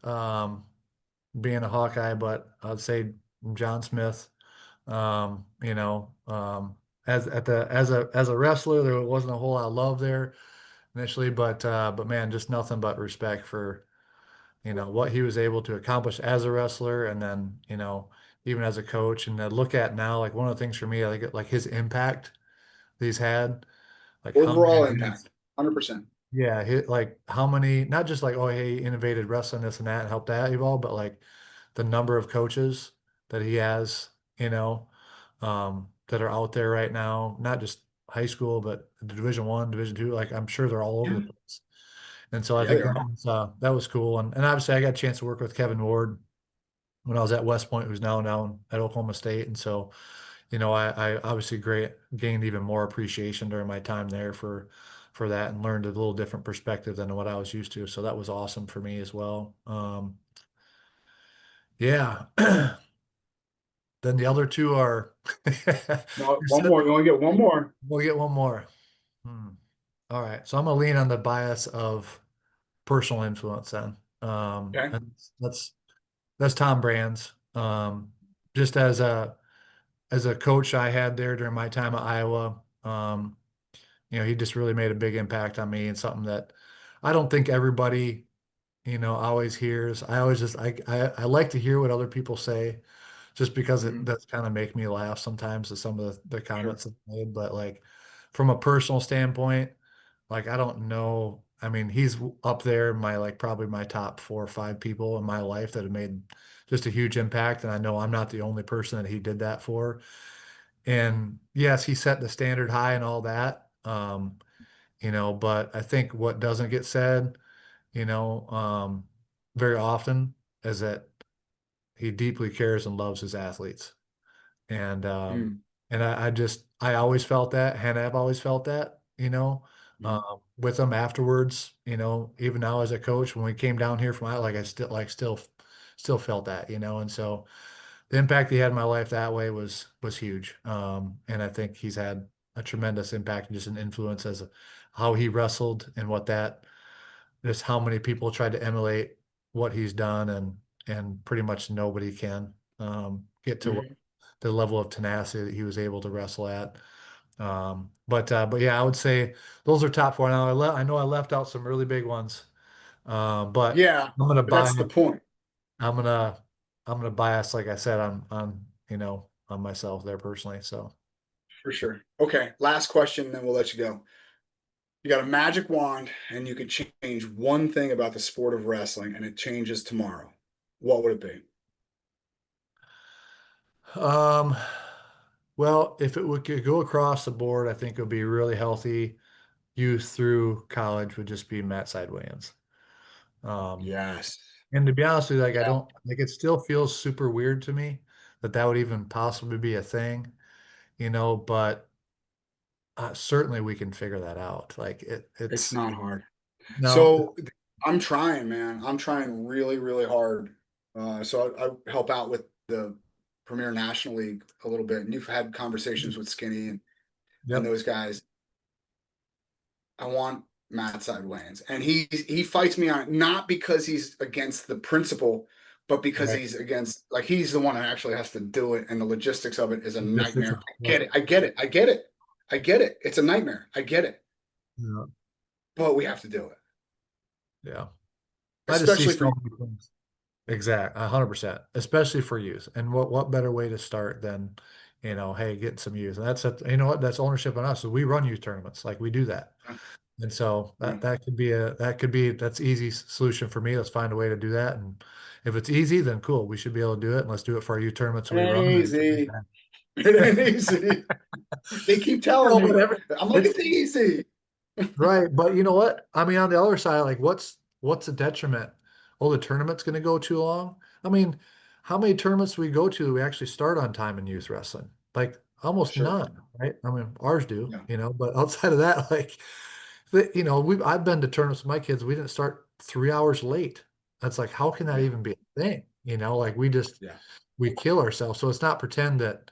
being a Hawkeye, but I'd say John Smith. As a wrestler, there wasn't a whole lot of love there initially, but man, just nothing but respect for what he was able to accomplish as a wrestler, and then even as a coach. And to look at now, like one of the things for me, like his impact that he's had, like how many Overall dudes, impact, 100%. yeah, like how many, not just like, oh, hey, he innovated wrestling this and that and helped that evolve, but like the number of coaches that he has, that are out there right now, not just high school, but Division 1, Division 2. Like I'm sure they're all over Yeah, the place. And so I yeah, think they are. that was cool. And obviously I got a chance to work with Kevin Ward when I was at West Point, who's now down at Oklahoma State. And so, I obviously gained even more appreciation during my time there for that and learned a little different perspective than what I was used to. So that was awesome for me as well. Yeah. Then the other two are No, one more. You only get one more. we'll get one more. Hmm. All right. So I'm gonna lean on the bias of personal influence then. Okay. And that's Tom Brands. Just as a coach I had there during my time at Iowa, he just really made a big impact on me and something that I don't think everybody, always hears. I always just I like to hear what other people say just because it Mhm. does kind of make me laugh sometimes at some of the Sure. comments that made. But like from a personal standpoint, like I don't know. I mean, he's up there in my like probably my top 4 or 5 people in my life that have made just a huge impact. And I know I'm not the only person that he did that for. And yes, he set the standard high and all that. But I think what doesn't get said, you know, um, very often is that he deeply cares and loves his athletes. And Mm, I always felt that, and I've always felt that, mm, with him afterwards, even now as a coach, when we came down here from, like, I still felt that, and so the impact he had in my life that way was huge. And I think he's had a tremendous impact and just an influence as how he wrestled and just how many people tried to emulate what he's done, and pretty much nobody can get to mhm. the level of tenacity that he was able to wrestle at. But yeah, I would say those are top 4. Now I know I left out some really big ones, but Yeah, I'm gonna but that's buy. the point I'm gonna I'm gonna bias, like I said, on myself there personally. So for sure. Okay, last question, then we'll let you go. You got a magic wand, and you could change one thing about the sport of wrestling, and it changes tomorrow. What would it be? um, well, if could go across the board, I think it would be really healthy youth through college would just be Matt Sidewayans. Um, Yes. and to be honest with you, like I Yeah, don't like it still feels super weird to me that that would even possibly be a thing, but certainly we can figure that out. Like it's it's not hard. no, So I'm trying, man. I'm trying really, really hard. So I help out with the Premier National League a little bit, and you've had conversations with Skinny and yep, those guys. I want Matt Sidewayans, and he fights me on it not because he's against the principle, but because right. he's against like he's the one that actually has to do it, and the logistics of it is a Logistics, nightmare. I right. get it. I get it. I get it. I get it. It's a nightmare. I get it, Yeah, but we have to do it, yeah. I just see especially for so you. many things. Exact, 100%, especially for youth. And what better way to start than, hey, getting some youth. And you know what, that's ownership on us. So we run youth tournaments, like we do that. And so Yeah. that's easy solution for me. Let's find a way to do that. And if it's easy, then cool. We should be able to do it. And let's do it for our youth tournaments It we ain't run. easy. It ain't easy. They keep telling me. Whatever. I'm like, It's it's easy. right. But you know what? I mean, on the other side, like what's the detriment? Oh, the tournament's going to go too long. I mean, how many tournaments do we go to we actually start on time in youth wrestling? Like almost Sure. none, right? I mean, ours do, Yeah. but outside of that, like I've been to tournaments with my kids. We didn't start 3 hours late. That's like, how can that Yeah. even be a thing? Like Yeah. we kill ourselves. So it's not pretend that,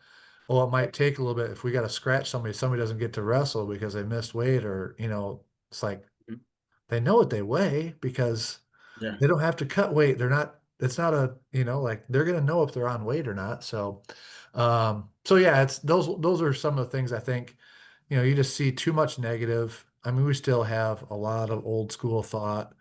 oh, it might take a little bit. If we got to scratch somebody doesn't get to wrestle because they missed weight, or, it's like Mhm. they know what they weigh because Yeah. they don't have to cut weight. It's not like they're going to know if they're on weight or not. So yeah, it's those are some of the things I think, you just see too much negative. I mean, we still have a lot of old school thought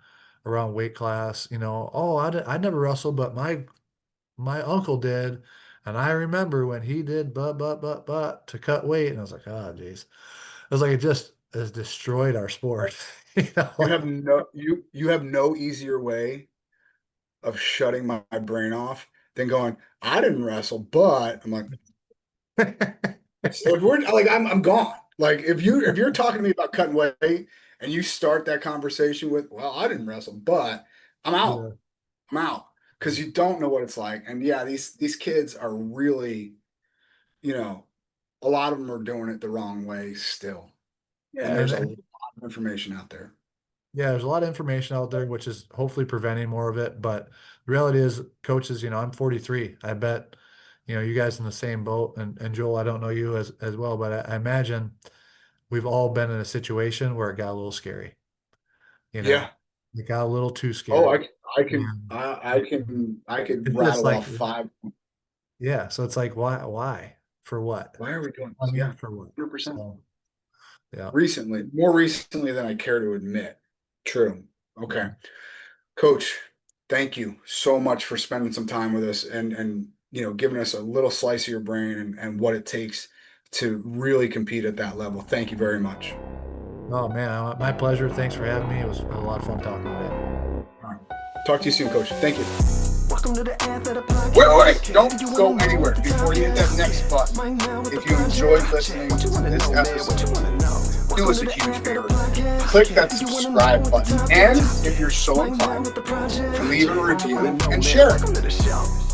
around weight class, oh, I never wrestled, but my uncle did. And I remember when he did but to cut weight. And I was like, oh, geez. I was like, it just has destroyed our sport. You know? You have no easier way of shutting my brain off than going, I didn't wrestle, but I'm like, so if we're like I'm gone. Like if you're talking to me about cutting weight and you start that conversation with, well, I didn't wrestle, but I'm out. Yeah. I'm out. Because you don't know what it's like. And yeah, these kids are really, you know, a lot of them are doing it the wrong way still. And Yeah. there's a And lot information out there. Yeah, there's a lot of information out there, which is hopefully preventing more of it. But the reality is, coaches, I'm 43. I bet, you guys in the same boat. And Joel, I don't know you as well, but I imagine we've all been in a situation where it got a little scary. Yeah. It got a little too Oh, scary. I could It's just rattle like, off 5. yeah. So it's like, why? For what? Why are we doing I this? mean, Yeah, for what? 100%. So, yeah. More recently than I care to admit. True. Okay. Yeah. Coach, thank you so much for spending some time with us and giving us a little slice of your brain and what it takes to really compete at that level. Thank you very much. Oh man, my pleasure. Thanks for having me. It was a lot of fun talking with you. All right. Talk to you soon, Coach. Thank you. Welcome to the Athletor Podcast. Wait. Don't go anywhere before you hit that next button. If you enjoyed listening to this episode, do us a huge favor. Click that subscribe button. And if you're so inclined, leave a review and share it.